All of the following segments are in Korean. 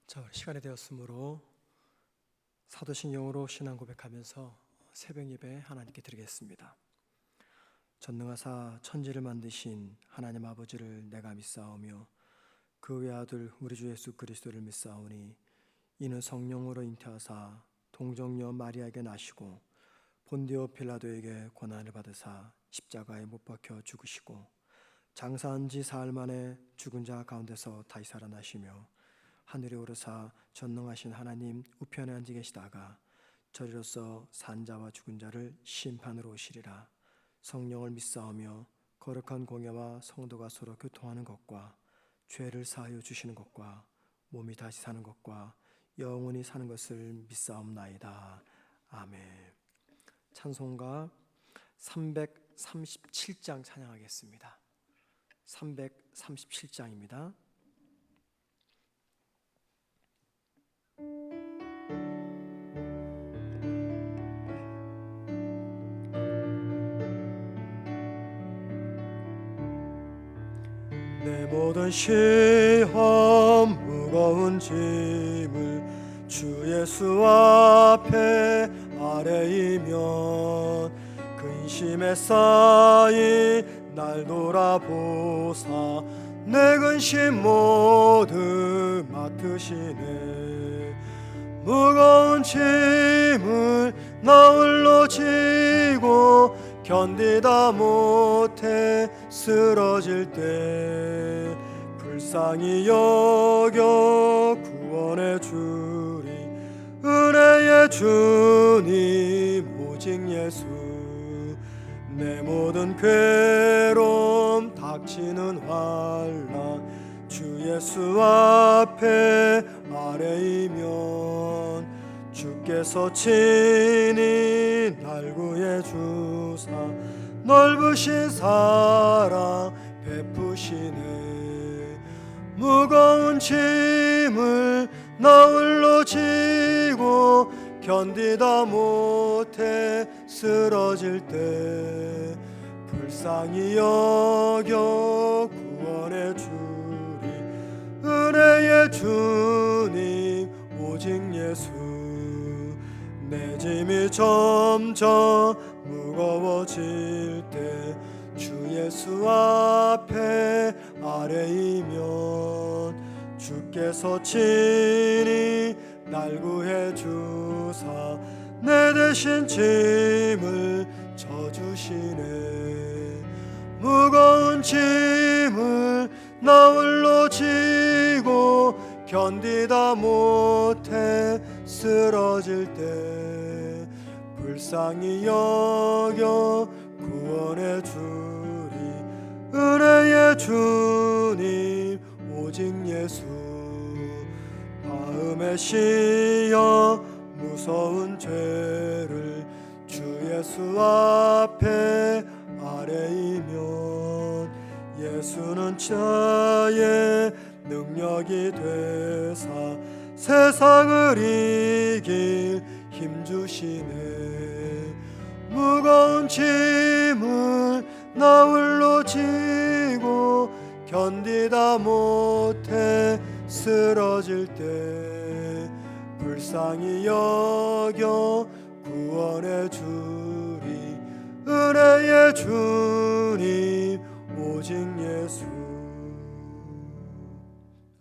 자, 우리 시간이 되었으므로 사도신경으로 신앙 고백하면서 새벽 예배 하나님께 드리겠습니다. 전능하사 천지를 만드신 하나님 아버지를 내가 믿사오며 그 외아들 우리 주 예수 그리스도를 믿사오니 이는 성령으로 잉태하사 동정녀 마리아에게 나시고 본디오 빌라도에게 고난을 받으사 십자가에 못 박혀 죽으시고 장사한 지 사흘 만에 죽은 자 가운데서 다시 살아나시며 하늘에 오르사 전능하신 하나님 우편에 앉아 계시다가 저리로서 산자와 죽은 자를 심판으로 오시리라. 성령을 믿사오며 거룩한 공예와 성도가 서로 교통하는 것과 죄를 사하여 주시는 것과 몸이 다시 사는 것과 영원히 사는 것을 믿사옵나이다. 아멘. 찬송가 337장 찬양하겠습니다. 337장입니다. 내 모든 시험 무거운 짐을 주 예수 앞에 아뢰이면 근심에 쌓인 날 돌아보사 내 근심 모두 맡으시네. 무거운 짐을 나 홀로 지고 견디다 못해 쓰러질 때 불쌍히 여겨 구원해 주리. 은혜의 주님 오직 예수. 내 모든 괴로움 닥치는 환난 주 예수 앞에 아뢰이면 주께서 친히 날 구해 주사 넓으신 사랑 베푸시네. 무거운 짐을 나 홀로 지고 견디다 못해 쓰러질 때 불쌍히 여겨 구원해 주리. 은혜의 주님 오직 예수. 내 짐이 점점 무거워질 때 주 예수 앞에 아뢰이면 주께서 친히 날 구해 주사 내 대신 짐을 져주시네. 무거운 짐을 나 홀로 지고 견디다 못해 쓰러질 때 불쌍히 여겨 구원해 주리. 은혜의 주님 오직 예수. 마음에 씌어 무서운 죄를 주 예수 앞에 아뢰이면 예수는 자의 능력이 되사 세상을 이길 힘주시네. 무거운 짐을 나 홀로 지고 견디다 못해 쓰러질 때 불쌍히 여겨 구원해 주리. 은혜의 주님 오직 예수.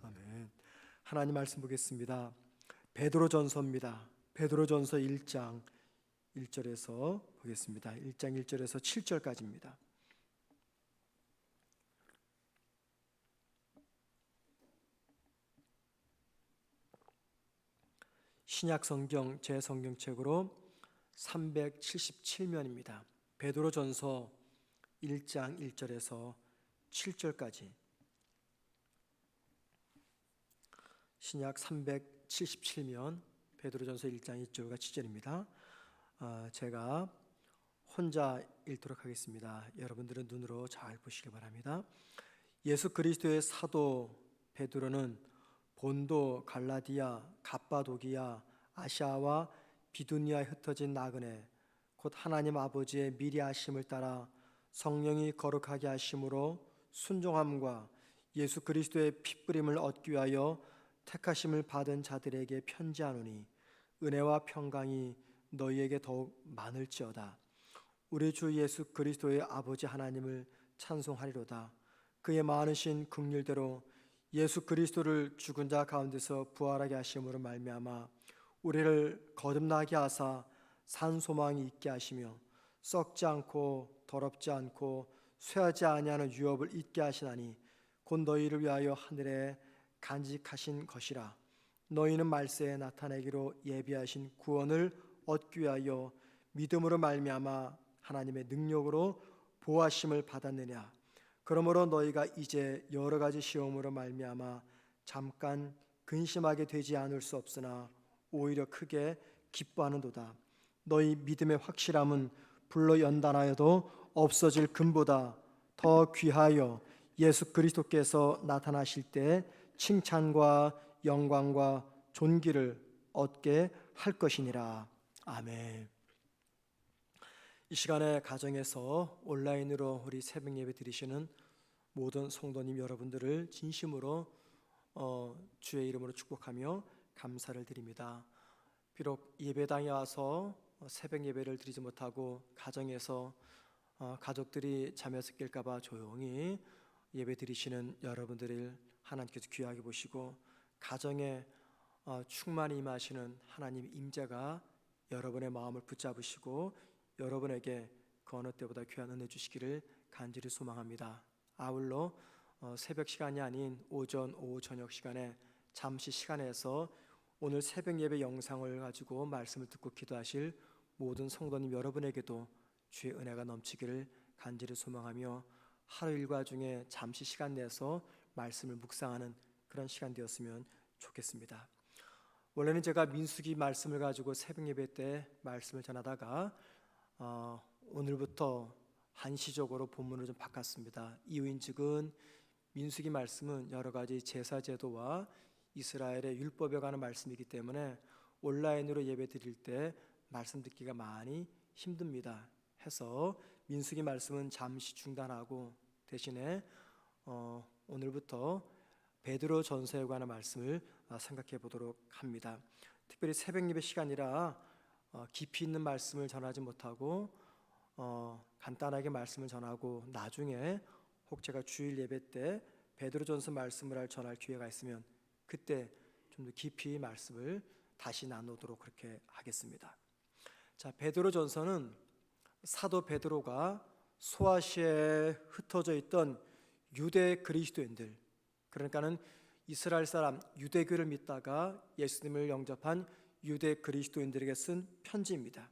아멘. 하나님 말씀 보겠습니다. 베드로전서입니다. 베드로전서 1장 1절에서 보겠습니다. 1장 1절에서 7절까지입니다. 신약 성경 제 성경책으로 377면입니다. 베드로전서 1장 1절에서 7절까지. 신약 377면 베드로전서 1장 1절과 7절입니다. 제가 혼자 읽도록 하겠습니다. 여러분들은 눈으로 잘 보시기 바랍니다. 예수 그리스도의 사도 베드로는 본도, 갈라디아, 갑바도기아, 아시아와 비두니아에 흩어진 나그네 곧 하나님 아버지의 미리 하심을 따라 성령이 거룩하게 하심으로 순종함과 예수 그리스도의 피 뿌림을 얻기 위하여 택하심을 받은 자들에게 편지하노니 은혜와 평강이 너희에게 더욱 많을지어다. 우리 주 예수 그리스도의 아버지 하나님을 찬송하리로다. 그의 많으신 긍휼대로 예수 그리스도를 죽은 자 가운데서 부활하게 하심으로 말미암아 우리를 거듭나게 하사 산 소망이 있게 하시며 썩지 않고 더럽지 않고 쇠하지 아니하는 유업을 있게 하시나니 곧 너희를 위하여 하늘에 간직하신 것이라. 너희는 말세에 나타내기로 예비하신 구원을 얻기 위하여 믿음으로 말미암아 하나님의 능력으로 보호하심을 받았느냐. 그러므로 너희가 이제 여러 가지 시험으로 말미암아 잠깐 근심하게 되지 않을 수 없으나 오히려 크게 기뻐하는도다. 너희 믿음의 확실함은 불로 연단하여도 없어질 금보다 더 귀하여 예수 그리스도께서 나타나실 때 칭찬과 영광과 존귀를 얻게 할 것이니라. 아멘. 이 시간에 가정에서 온라인으로 우리 새벽 예배 드리시는 모든 성도님 여러분들을 진심으로 주의 이름으로 축복하며 감사를 드립니다. 비록 예배당에 와서 새벽 예배를 드리지 못하고 가정에서 가족들이 잠에서 깰까 봐 조용히 예배 드리시는 여러분들을 하나님께서 귀하게 보시고 가정에 충만히 임하시는 하나님의 임재가 여러분의 마음을 붙잡으시고 여러분에게 그 어느 때보다 귀한 은혜 주시기를 간절히 소망합니다. 아울러 새벽 시간이 아닌 오전, 오후, 저녁 시간에 잠시 시간에서 오늘 새벽 예배 영상을 가지고 말씀을 듣고 기도하실 모든 성도님 여러분에게도 주의 은혜가 넘치기를 간절히 소망하며 하루 일과 중에 잠시 시간 내서 말씀을 묵상하는 그런 시간 되었으면 좋겠습니다. 원래는 제가 민수기 말씀을 가지고 새벽 예배 때 말씀을 전하다가 오늘부터 한시적으로 본문을 좀 바꿨습니다. 이유인즉은 민수기 말씀은 여러 가지 제사 제도와 이스라엘의 율법에 관한 말씀이기 때문에 온라인으로 예배 드릴 때 말씀 듣기가 많이 힘듭니다. 해서 민수기 말씀은 잠시 중단하고 대신에 오늘부터 베드로 전서에 관한 말씀을 생각해 보도록 합니다. 특별히 새벽 예배 시간이라 깊이 있는 말씀을 전하지 못하고 간단하게 말씀을 전하고 나중에 혹 제가 주일 예배 때 베드로전서 말씀을 전할 기회가 있으면 그때 좀 더 깊이 말씀을 다시 나누도록 그렇게 하겠습니다. 자, 베드로전서는 사도 베드로가 소아시아에 흩어져 있던 유대 그리스도인들, 그러니까는 이스라엘 사람 유대교를 믿다가 예수님을 영접한 유대 그리스도인들에게 쓴 편지입니다.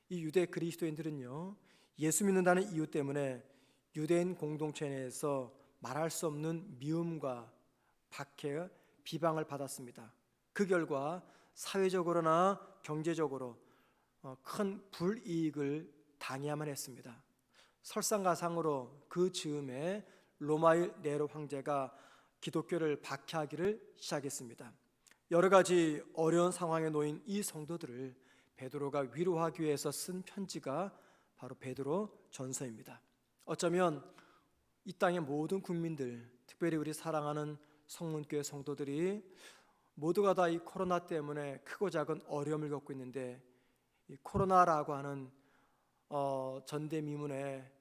이 유대 그리스도인들은요, 예수 믿는다는 이유 때문에 유대인 공동체 내에서 말할 수 없는 미움과 박해, 비방을 받았습니다. 그 결과 사회적으로나 경제적으로 큰 불이익을 당해야만 했습니다. 설상가상으로 그 즈음에 로마의 네로 황제가 기독교를 박해하기를 시작했습니다. 여러 가지 어려운 상황에 놓인 이 성도들을 베드로가 위로하기 위해서 쓴 편지가 바로 베드로 전서입니다. 어쩌면 이 땅의 모든 국민들, 특별히 우리 사랑하는 성문교회 성도들이 모두가 다 이 코로나 때문에 크고 작은 어려움을 겪고 있는데 이 코로나라고 하는 전대미문의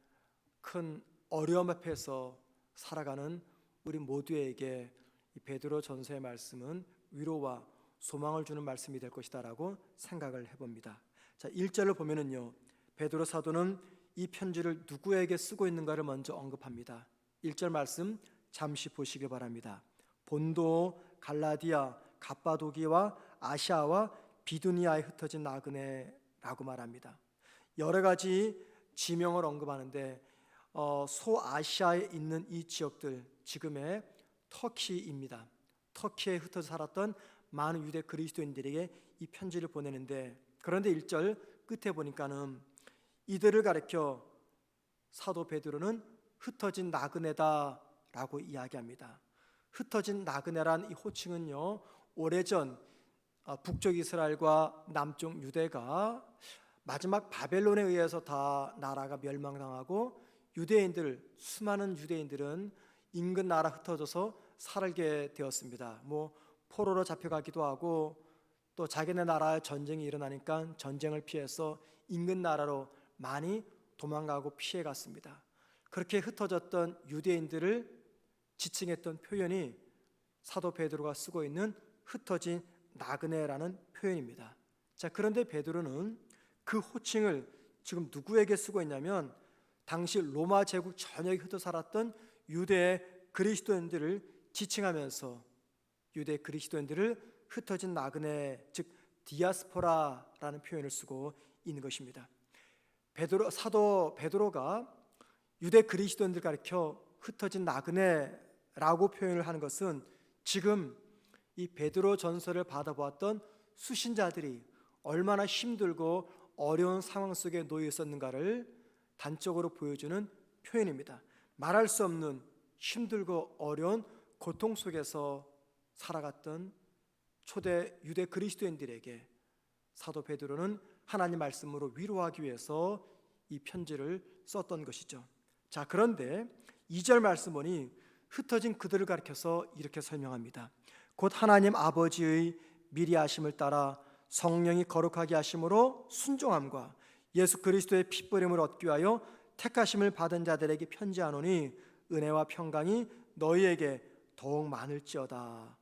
큰 어려움 앞에서 살아가는 우리 모두에게 이 베드로 전서의 말씀은 위로와 소망을 주는 말씀이 될 것이다라고 생각을 해봅니다. 자, 1절을 보면은요, 베드로 사도는 이 편지를 누구에게 쓰고 있는가를 먼저 언급합니다. 1절 말씀 잠시 보시기 바랍니다. 본도, 갈라디아, 갑바도기와 아시아와 비두니아에 흩어진 나그네라고 말합니다. 여러 가지 지명을 언급하는데 소아시아에 있는 이 지역들, 지금의 터키입니다. 터키에 흩어져 살았던 많은 유대 그리스도인들에게 이 편지를 보내는데, 그런데 1절 끝에 보니까는 이들을 가리켜 사도 베드로는 흩어진 나그네다라고 이야기합니다. 흩어진 나그네란 이 호칭은요, 오래전 북쪽 이스라엘과 남쪽 유대가 마지막 바벨론에 의해서 다 나라가 멸망당하고 유대인들, 수많은 유대인들은 인근 나라 흩어져서 살게 되었습니다. 포로로 잡혀가기도 하고 또 자기네 나라에 전쟁이 일어나니까 전쟁을 피해서 인근 나라로 많이 도망가고 피해갔습니다. 그렇게 흩어졌던 유대인들을 지칭했던 표현이 사도 베드로가 쓰고 있는 흩어진 나그네라는 표현입니다. 자, 그런데 베드로는 그 호칭을 지금 누구에게 쓰고 있냐면 당시 로마 제국 전역에 흩어 살았던 유대 그리스도인들을 지칭하면서 유대 그리스도인들을 흩어진 나그네, 즉 디아스포라라는 표현을 쓰고 있는 것입니다. 사도 베드로가 유대 그리스도인들 가리켜 흩어진 나그네라고 표현을 하는 것은 지금 이 베드로 전서를 받아보았던 수신자들이 얼마나 힘들고 어려운 상황 속에 놓여 있었는가를 단적으로 보여주는 표현입니다. 말할 수 없는 힘들고 어려운 고통 속에서 살아갔던 초대 유대 그리스도인들에게 사도 베드로는 하나님 말씀으로 위로하기 위해서 이 편지를 썼던 것이죠. 자, 그런데 2절 말씀 보니 흩어진 그들을 가리켜서 이렇게 설명합니다. 곧 하나님 아버지의 미리 하심을 따라 성령이 거룩하게 하심으로 순종함과 예수 그리스도의 핏부림을 얻기 위하여 택하심을 받은 자들에게 편지하노니 은혜와 평강이 너희에게 더욱 많을지어다.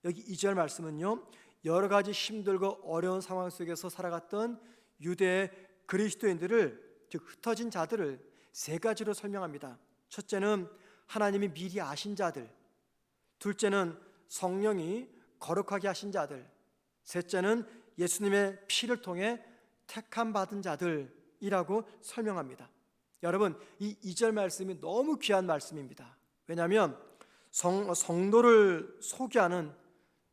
여기 2절 말씀은요, 여러 가지 힘들고 어려운 상황 속에서 살아갔던 유대 그리스도인들을, 즉 흩어진 자들을 세 가지로 설명합니다. 첫째는 하나님이 미리 아신 자들, 둘째는 성령이 거룩하게 하신 자들, 셋째는 예수님의 피를 통해 택함 받은 자들이라고 설명합니다. 여러분, 이 2절 말씀이 너무 귀한 말씀입니다. 왜냐하면 성도를 소개하는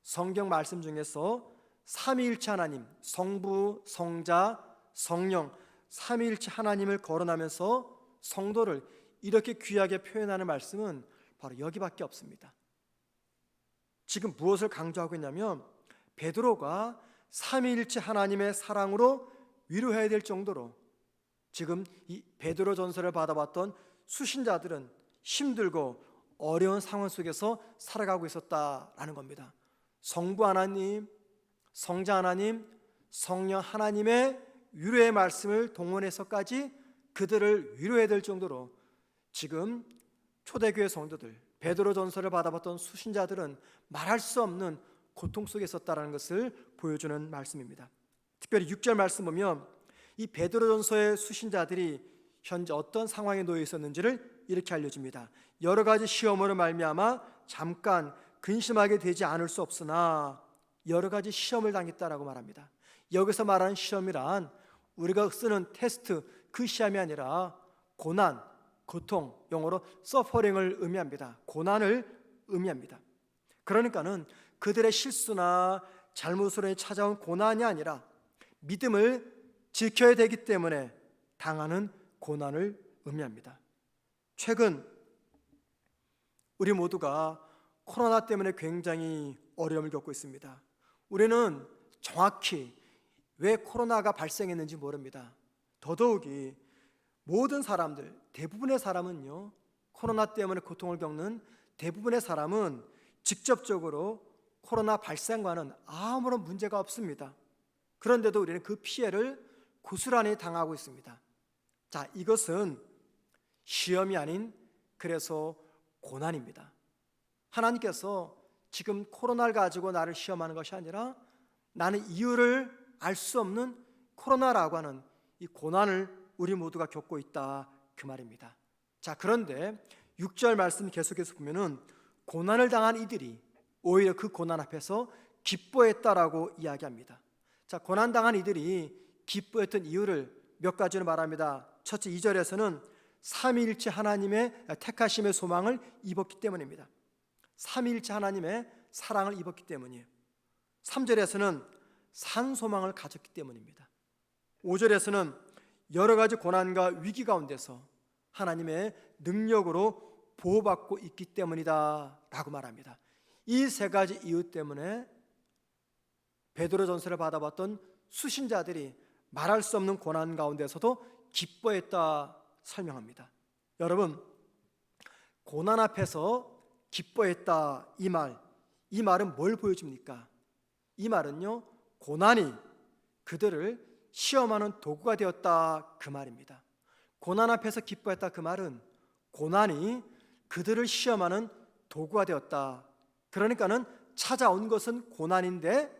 성경 말씀 중에서 삼위일체 하나님, 성부, 성자, 성령 삼위일체 하나님을 거론하면서 성도를 이렇게 귀하게 표현하는 말씀은 바로 여기밖에 없습니다. 지금 무엇을 강조하고 있냐면 베드로가 삼위일체 하나님의 사랑으로 위로해야 될 정도로 지금 이 베드로 전서를 받아봤던 수신자들은 힘들고 어려운 상황 속에서 살아가고 있었다라는 겁니다. 성부 하나님, 성자 하나님, 성령 하나님의 위로의 말씀을 동원해서까지 그들을 위로해야 될 정도로 지금 초대교회 성도들, 베드로 전서를 받아봤던 수신자들은 말할 수 없는 고통 속에 있었다는 것을 보여주는 말씀입니다. 특별히 6절 말씀 보면 이 베드로 전서의 수신자들이 현재 어떤 상황에 놓여 있었는지를 이렇게 알려줍니다. 여러 가지 시험으로 말미암아 잠깐 근심하게 되지 않을 수 없으나 여러 가지 시험을 당했다라고 말합니다. 여기서 말하는 시험이란 우리가 쓰는 테스트, 그 시험이 아니라 고난, 고통, 영어로 서퍼링을 의미합니다. 고난을 의미합니다. 그러니까는 그들의 실수나 잘못으로 찾아온 고난이 아니라 믿음을 지켜야 되기 때문에 당하는 고난을 의미합니다. 최근 우리 모두가 코로나 때문에 굉장히 어려움을 겪고 있습니다. 우리는 정확히 왜 코로나가 발생했는지 모릅니다. 더더욱이 모든 사람들, 대부분의 사람은요, 코로나 때문에 고통을 겪는 대부분의 사람은 직접적으로 코로나 발생과는 아무런 문제가 없습니다. 그런데도 우리는 그 피해를 고스란히 당하고 있습니다. 자, 이것은 시험이 아닌 그래서 고난입니다. 하나님께서 지금 코로나를 가지고 나를 시험하는 것이 아니라 나는 이유를 알 수 없는 코로나라고 하는 이 고난을 우리 모두가 겪고 있다, 그 말입니다. 자, 그런데 6절 말씀 계속해서 보면은 고난을 당한 이들이 오히려 그 고난 앞에서 기뻐했다라고 이야기합니다. 자, 고난당한 이들이 기뻐했던 이유를 몇 가지로 말합니다. 첫째, 2절에서는 삼위일체 하나님의 택하심의 소망을 입었기 때문입니다. 삼위일체 하나님의 사랑을 입었기 때문이에요. 3절에서는 산 소망을 가졌기 때문입니다. 5절에서는 여러 가지 고난과 위기 가운데서 하나님의 능력으로 보호받고 있기 때문이다 라고 말합니다. 이 세 가지 이유 때문에 베드로 전서를 받아봤던 수신자들이 말할 수 없는 고난 가운데서도 기뻐했다 설명합니다. 여러분, 고난 앞에서 기뻐했다, 이 말, 이 말은 뭘 보여줍니까? 이 말은요, 고난이 그들을 시험하는 도구가 되었다, 그 말입니다. 고난 앞에서 기뻐했다, 그 말은 고난이 그들을 시험하는 도구가 되었다. 그러니까는 찾아온 것은 고난인데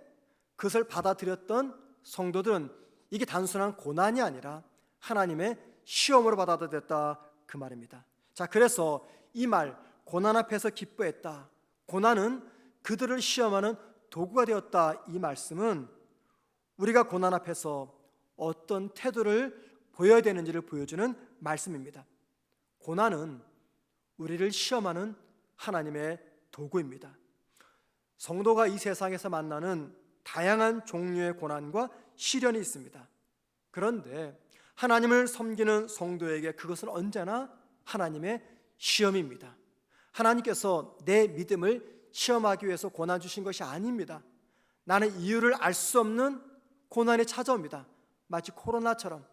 그것을 받아들였던 성도들은 이게 단순한 고난이 아니라 하나님의 시험으로 받아들였다, 그 말입니다. 자, 그래서 이 말, 고난 앞에서 기뻐했다, 고난은 그들을 시험하는 도구가 되었다, 이 말씀은 우리가 고난 앞에서 어떤 태도를 보여야 되는지를 보여주는 말씀입니다. 고난은 우리를 시험하는 하나님의 도구입니다. 성도가 이 세상에서 만나는 다양한 종류의 고난과 시련이 있습니다. 그런데 하나님을 섬기는 성도에게 그것은 언제나 하나님의 시험입니다. 하나님께서 내 믿음을 시험하기 위해서 고난 주신 것이 아닙니다. 나는 이유를 알 수 없는 고난이 찾아옵니다. 마치 코로나처럼,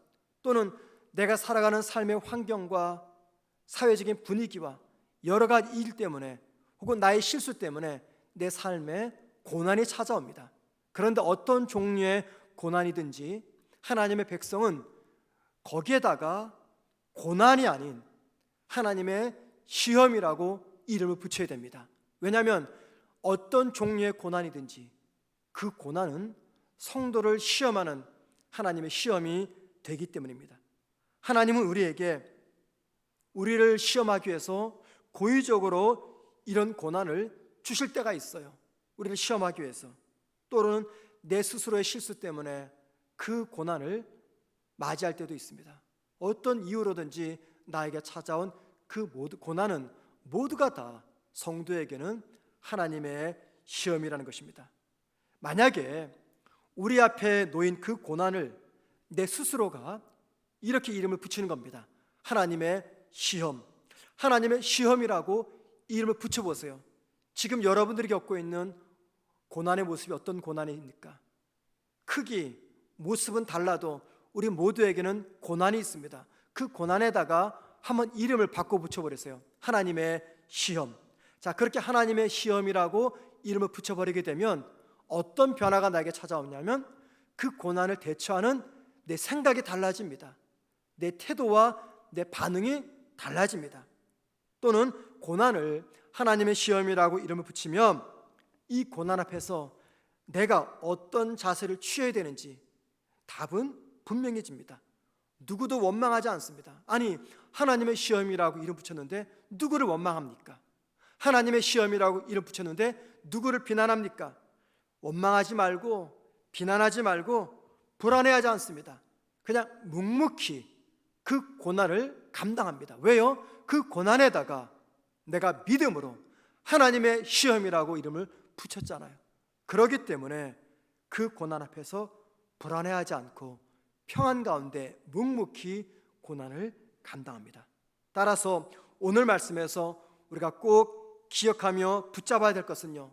또는 내가 살아가는 삶의 환경과 사회적인 분위기와 여러 가지 일 때문에 혹은 나의 실수 때문에 내 삶에 고난이 찾아옵니다. 그런데 어떤 종류의 고난이든지 하나님의 백성은 거기에다가 고난이 아닌 하나님의 시험이라고 이름을 붙여야 됩니다. 왜냐하면 어떤 종류의 고난이든지 그 고난은 성도를 시험하는 하나님의 시험이 되기 때문입니다. 하나님은 우리를 시험하기 위해서 고의적으로 이런 고난을 주실 때가 있어요. 우리를 시험하기 위해서, 또는 내 스스로의 실수 때문에 그 고난을 맞이할 때도 있습니다. 어떤 이유로든지 나에게 찾아온 그 고난은 모두가 다 성도에게는 하나님의 시험이라는 것입니다. 만약에 우리 앞에 놓인 그 고난을 내 스스로가 이렇게 이름을 붙이는 겁니다. 하나님의 시험. 하나님의 시험이라고 이름을 붙여보세요. 지금 여러분들이 겪고 있는 고난의 모습이 어떤 고난입니까? 크기, 모습은 달라도 우리 모두에게는 고난이 있습니다. 그 고난에다가 한번 이름을 바꿔 붙여버리세요. 하나님의 시험. 자, 그렇게 하나님의 시험이라고 이름을 붙여버리게 되면 어떤 변화가 나에게 찾아오냐면 그 고난을 대처하는 내 생각이 달라집니다. 내 태도와 내 반응이 달라집니다. 또는 고난을 하나님의 시험이라고 이름을 붙이면 이 고난 앞에서 내가 어떤 자세를 취해야 되는지 답은 분명해집니다. 누구도 원망하지 않습니다. 아니, 하나님의 시험이라고 이름 붙였는데 누구를 원망합니까? 하나님의 시험이라고 이름 붙였는데 누구를 비난합니까? 원망하지 말고 비난하지 말고 불안해하지 않습니다. 그냥 묵묵히 그 고난을 감당합니다. 왜요? 그 고난에다가 내가 믿음으로 하나님의 시험이라고 이름을 붙였잖아요. 그렇기 때문에 그 고난 앞에서 불안해하지 않고 평안 가운데 묵묵히 고난을 감당합니다. 따라서 오늘 말씀에서 우리가 꼭 기억하며 붙잡아야 될 것은요,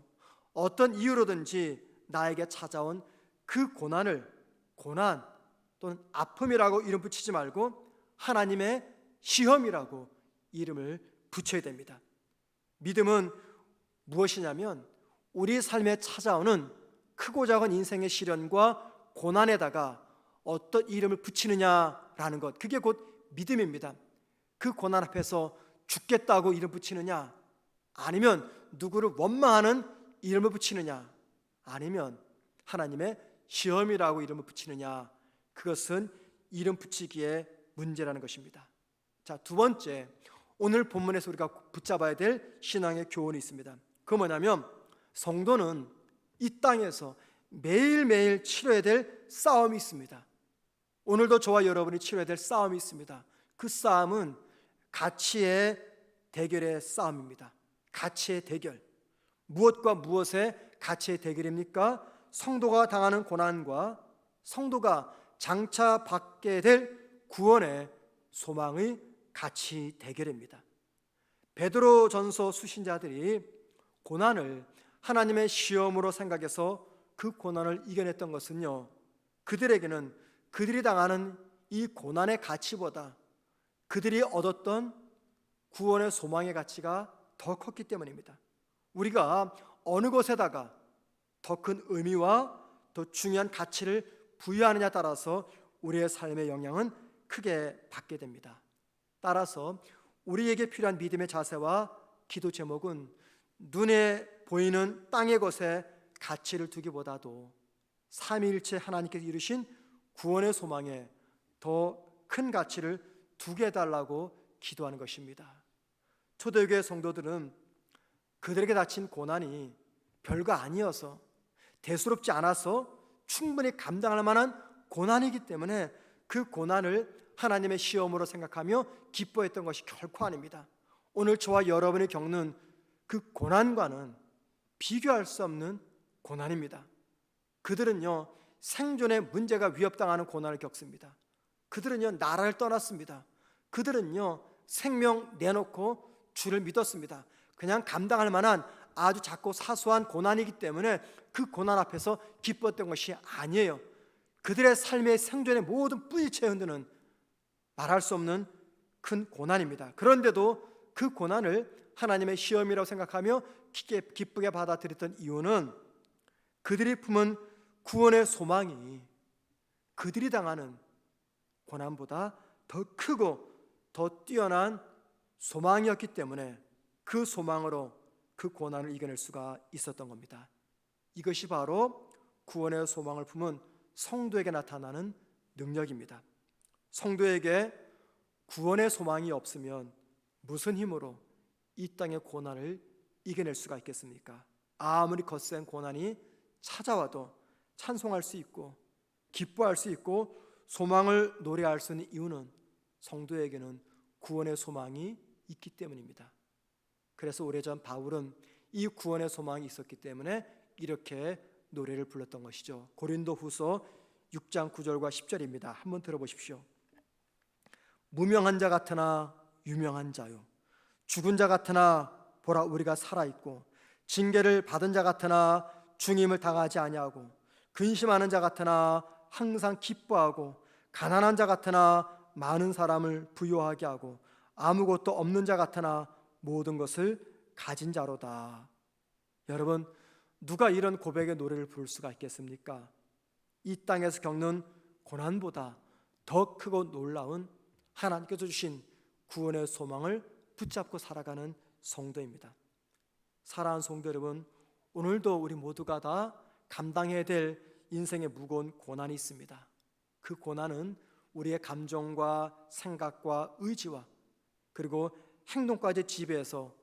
어떤 이유로든지 나에게 찾아온 그 고난을 고난 또는 아픔이라고 이름 붙이지 말고 하나님의 시험이라고 이름을 붙여야 됩니다. 믿음은 무엇이냐면 우리 삶에 찾아오는 크고 작은 인생의 시련과 고난에다가 어떤 이름을 붙이느냐라는 것, 그게 곧 믿음입니다. 그 고난 앞에서 죽겠다고 이름 붙이느냐, 아니면 누구를 원망하는 이름을 붙이느냐, 아니면 하나님의 시험이라고 이름을 붙이느냐, 그것은 이름 붙이기의 문제라는 것입니다. 자, 두 번째, 오늘 본문에서 우리가 붙잡아야 될 신앙의 교훈이 있습니다. 그건 뭐냐면 성도는 이 땅에서 매일매일 치러야 될 싸움이 있습니다. 오늘도 저와 여러분이 치러야 될 싸움이 있습니다. 그 싸움은 가치의 대결의 싸움입니다. 가치의 대결. 무엇과 무엇의 가치의 대결입니까? 성도가 당하는 고난과 성도가 장차 받게 될 구원의 소망의 가치 대결입니다. 베드로전서 수신자들이 고난을 하나님의 시험으로 생각해서 그 고난을 이겨냈던 것은요, 그들에게는 그들이 당하는 이 고난의 가치보다 그들이 얻었던 구원의 소망의 가치가 더 컸기 때문입니다. 우리가 어느 것에다가 더 큰 의미와 더 중요한 가치를 부여하느냐에 따라서 우리의 삶의 영향은 크게 받게 됩니다. 따라서 우리에게 필요한 믿음의 자세와 기도 제목은 눈에 보이는 땅의 것에 가치를 두기보다도 삼위일체 하나님께서 이루신 구원의 소망에 더 큰 가치를 두게 해달라고 기도하는 것입니다. 초대교회 성도들은 그들에게 닥친 고난이 별거 아니어서, 대수롭지 않아서 충분히 감당할 만한 고난이기 때문에 그 고난을 하나님의 시험으로 생각하며 기뻐했던 것이 결코 아닙니다. 오늘 저와 여러분이 겪는 그 고난과는 비교할 수 없는 고난입니다. 그들은요, 생존의 문제가 위협당하는 고난을 겪습니다. 그들은요, 나라를 떠났습니다. 그들은요, 생명 내놓고 주를 믿었습니다. 그냥 감당할 만한 아주 작고 사소한 고난이기 때문에 그 고난 앞에서 기뻤던 것이 아니에요. 그들의 삶의 생존의 모든 뿌리채 흔드는 말할 수 없는 큰 고난입니다. 그런데도 그 고난을 하나님의 시험이라고 생각하며 기쁘게 받아들였던 이유는 그들이 품은 구원의 소망이 그들이 당하는 고난보다 더 크고 더 뛰어난 소망이었기 때문에 그 소망으로 그 고난을 이겨낼 수가 있었던 겁니다. 이것이 바로 구원의 소망을 품은 성도에게 나타나는 능력입니다. 성도에게 구원의 소망이 없으면 무슨 힘으로 이 땅의 고난을 이겨낼 수가 있겠습니까? 아무리 거센 고난이 찾아와도 찬송할 수 있고 기뻐할 수 있고 소망을 노래할 수 있는 이유는 성도에게는 구원의 소망이 있기 때문입니다. 그래서 오래전 바울은 이 구원의 소망이 있었기 때문에 이렇게 노래를 불렀던 것이죠. 고린도후서 6장 9절과 10절입니다. 한번 들어보십시오. 무명한 자 같으나 유명한 자요, 죽은 자 같으나 보라 우리가 살아있고, 징계를 받은 자 같으나 중임을 당하지 아니하고, 근심하는 자 같으나 항상 기뻐하고, 가난한 자 같으나 많은 사람을 부유하게 하고, 아무것도 없는 자 같으나 모든 것을 가진 자로다. 여러분, 누가 이런 고백의 노래를 부를 수가 있겠습니까? 이 땅에서 겪는 고난보다 더 크고 놀라운 하나님께서 주신 구원의 소망을 붙잡고 살아가는 성도입니다. 사랑하는 성도 여러분, 오늘도 우리 모두가 다 감당해야 될 인생의 무거운 고난이 있습니다. 그 고난은 우리의 감정과 생각과 의지와 그리고 행동까지 지배해서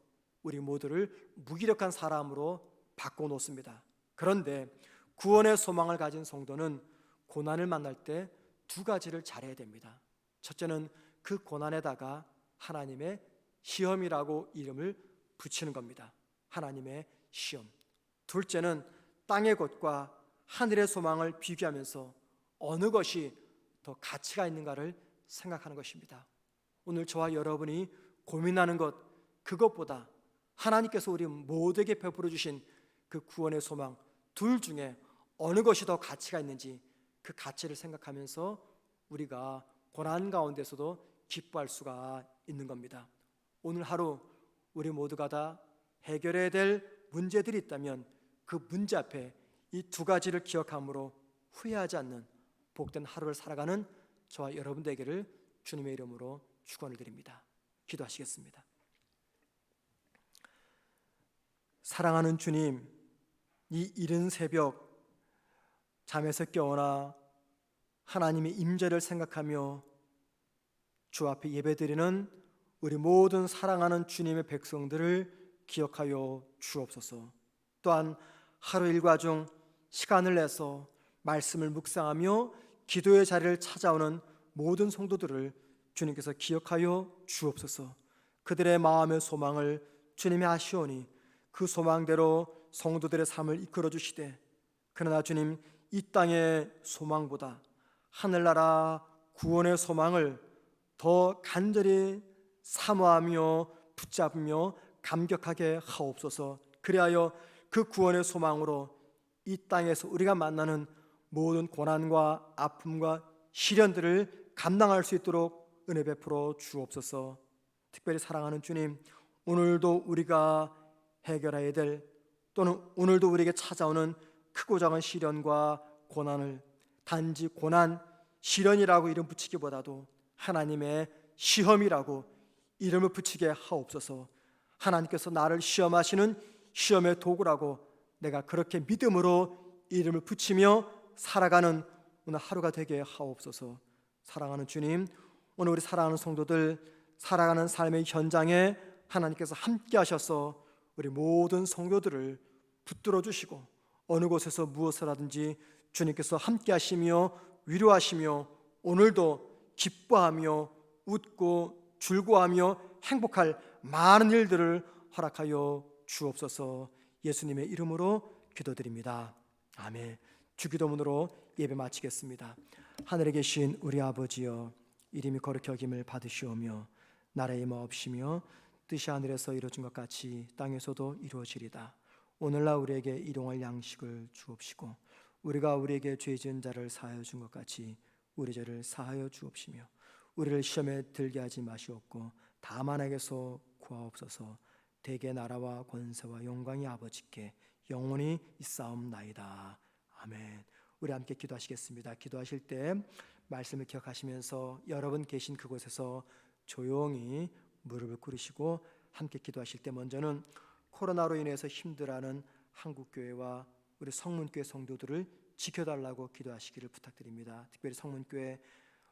우리 모두를 무기력한 사람으로 바꿔놓습니다. 그런데 구원의 소망을 가진 성도는 고난을 만날 때 두 가지를 잘해야 됩니다. 첫째는 그 고난에다가 하나님의 시험이라고 이름을 붙이는 겁니다. 하나님의 시험. 둘째는 땅의 것과 하늘의 소망을 비교하면서 어느 것이 더 가치가 있는가를 생각하는 것입니다. 오늘 저와 여러분이 고민하는 것, 그것보다 하나님께서 우리 모두에게 베풀어 주신 그 구원의 소망 둘 중에 어느 것이 더 가치가 있는지 그 가치를 생각하면서 우리가 고난 가운데서도 기뻐할 수가 있는 겁니다. 오늘 하루 우리 모두가 다 해결해야 될 문제들이 있다면 그 문제 앞에 이 두 가지를 기억함으로 후회하지 않는 복된 하루를 살아가는 저와 여러분 되기를 주님의 이름으로 축원을 드립니다. 기도하시겠습니다. 사랑하는 주님, 이 이른 새벽 잠에서 깨어나 하나님의 임재를 생각하며 주 앞에 예배드리는 우리 모든 사랑하는 주님의 백성들을 기억하여 주옵소서. 또한 하루 일과 중 시간을 내서 말씀을 묵상하며 기도의 자리를 찾아오는 모든 성도들을 주님께서 기억하여 주옵소서. 그들의 마음의 소망을 주님이 아시오니 그 소망대로 성도들의 삶을 이끌어 주시되, 그러나 주님, 이 땅의 소망보다 하늘나라 구원의 소망을 더 간절히 사모하며 붙잡으며 감격하게 하옵소서. 그리하여 그 구원의 소망으로 이 땅에서 우리가 만나는 모든 고난과 아픔과 시련들을 감당할 수 있도록 은혜 베풀어 주옵소서. 특별히 사랑하는 주님, 오늘도 우리가 해결해야 될 또는 오늘도 우리에게 찾아오는 크고 작은 시련과 고난을 단지 고난, 시련이라고 이름 붙이기보다도 하나님의 시험이라고 이름을 붙이게 하옵소서. 하나님께서 나를 시험하시는 시험의 도구라고 내가 그렇게 믿음으로 이름을 붙이며 살아가는 오늘 하루가 되게 하옵소서. 사랑하는 주님, 오늘 우리 사랑하는 성도들 살아가는 삶의 현장에 하나님께서 함께 하셔서 우리 모든 성도들을 붙들어 주시고 어느 곳에서 무엇을 하든지 주님께서 함께 하시며 위로하시며 오늘도 기뻐하며 웃고 즐거워하며 행복할 많은 일들을 허락하여 주옵소서. 예수님의 이름으로 기도드립니다. 아멘. 주기도문으로 예배 마치겠습니다. 하늘에 계신 우리 아버지여, 이름이 거룩히 여김을 받으시오며 나라의 마옵시며 뜻이 하늘에서 이루어진 것 같이 땅에서도 이루어지리다. 오늘날 우리에게 일용할 양식을 주옵시고 우리가 우리에게 죄 지은 자를 사하여 준 것 같이 우리 죄를 사하여 주옵시며 우리를 시험에 들게 하지 마시옵고 다만 악에서 구하옵소서. 대개 나라와 권세와 영광이 아버지께 영원히 있사옵나이다. 아멘. 우리 함께 기도하시겠습니다. 기도하실 때 말씀을 기억하시면서 여러분 계신 그곳에서 조용히 무릎을 꿇으시고 함께 기도하실 때 먼저는 코로나로 인해서 힘들어하는 한국교회와 우리 성문교회 성도들을 지켜달라고 기도하시기를 부탁드립니다. 특별히 성문교회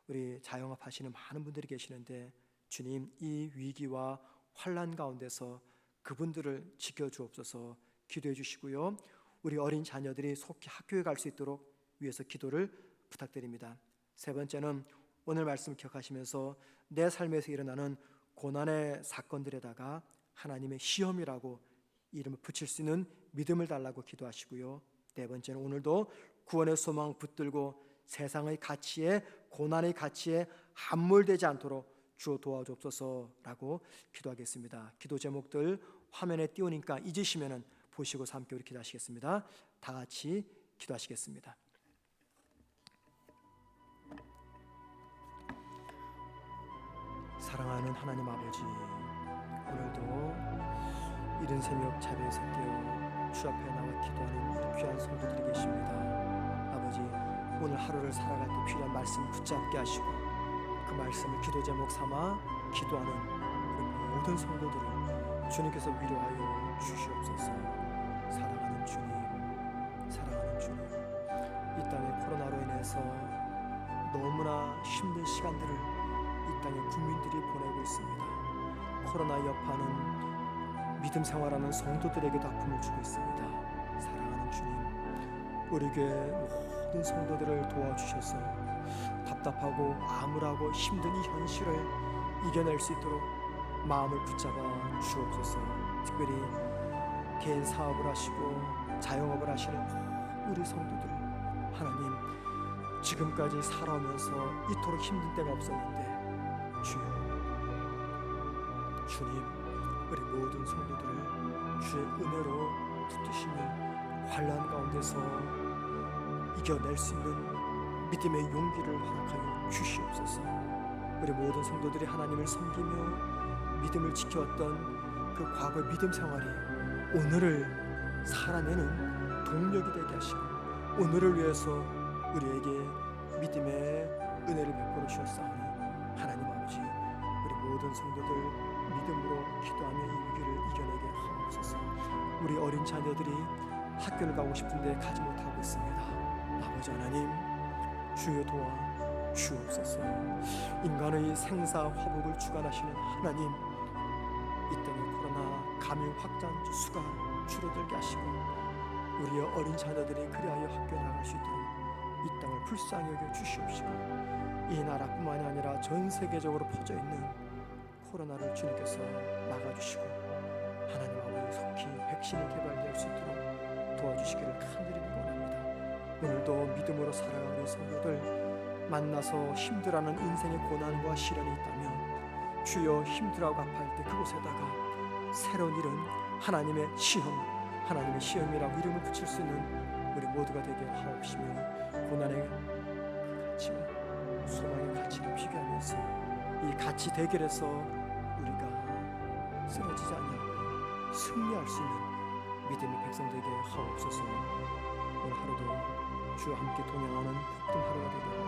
우리 자영업하시는 많은 분들이 계시는데 주님, 이 위기와 환난 가운데서 그분들을 지켜주옵소서. 기도해 주시고요. 우리 어린 자녀들이 속히 학교에 갈 수 있도록 위해서 기도를 부탁드립니다. 세 번째는 오늘 말씀 기억하시면서 내 삶에서 일어나는 고난의 사건들에다가 하나님의 시험이라고 이름을 붙일 수 있는 믿음을 달라고 기도하시고요. 네 번째는 오늘도 구원의 소망 붙들고 세상의 가치에, 고난의 가치에 함몰되지 않도록 주어 도와주옵소서라고 기도하겠습니다. 기도 제목들 화면에 띄우니까 잊으시면은 보시고 함께 우리 기도하시겠습니다. 다 같이 기도하시겠습니다. 사랑하는 하나님 아버지, 오늘도 이른 새벽 자리에서 깨어 주 앞에 나와 기도하는 우리 귀한 성도들이 계십니다. 아버지, 오늘 하루를 살아갈 때 필요한 말씀 붙잡게 하시고 그 말씀을 기도 제목 삼아 기도하는 우리 모든 성도들을 주님께서 위로하여 주시옵소서. 사랑하는 주님, 사랑하는 주님, 이 땅의 코로나로 인해서 너무나 힘든 시간들을 이 땅의 국민들이 보내고 있습니다. 코로나 여파는 믿음 생활하는 성도들에게도 아픔을 주고 있습니다. 사랑하는 주님, 우리 교회 모든 성도들을 도와주셔서 답답하고 암울하고 힘든 이 현실을 이겨낼 수 있도록 마음을 붙잡아 주옵소서. 특별히 개인 사업을 하시고 자영업을 하시는 우리 성도들, 하나님, 지금까지 살아오면서 이토록 힘든 때가 없었는데 주여, 주님, 우리 모든 성도들을 주의 은혜로 붙드시며 환난 가운데서 이겨낼 수 있는 믿음의 용기를 허락하여 주시옵소서. 우리 모든 성도들이 하나님을 섬기며 믿음을 지켜왔던 그 과거의 믿음 생활이 오늘을 살아내는 동력이 되게 하시고 오늘을 위해서 우리에게 믿음의 은혜를 베풀어 주셨사오니 하나님 아버지, 우리 모든 성도들 믿음으로 기도하며 이 위기를 이겨내게 하옵소서. 우리 어린 자녀들이 학교를 가고 싶은데 가지 못하고 있습니다. 아버지 하나님, 주여 도와 주옵소서. 인간의 생사 화복을 주관하시는 하나님, 이 땅의 코로나 감염 확산 수가 줄어들게 하시고 우리의 어린 자녀들이 그리하여 학교에 나갈 수 있도록 이 땅을 불쌍히 여겨 주시옵시고 이 나라뿐만이 아니라 전 세계적으로 퍼져 있는 코로나를 주님께서 막아주시고 하나님 아버지 속히 백신이 개발될 수 있도록 도와주시기를 간절히 원합니다. 오늘도 믿음으로 살아가는 우리 성도들 만나서 힘들어하는 인생의 고난과 시련이 있다면 주여 힘들어하고 아파할 때 그곳에다가 새로운 이름, 하나님의 시험, 하나님의 시험이라고 이름을 붙일 수 있는 우리 모두가 되게 하옵시며 고난의 가치와 소망의 가치를 비교하면서 이 가치 대결에서 우리가 쓰러지지 않냐고 승리할 수 있는 믿음의 백성들에게 하옵소서. 오늘 하루도 주와 함께 동행하는 복된 하루가 되게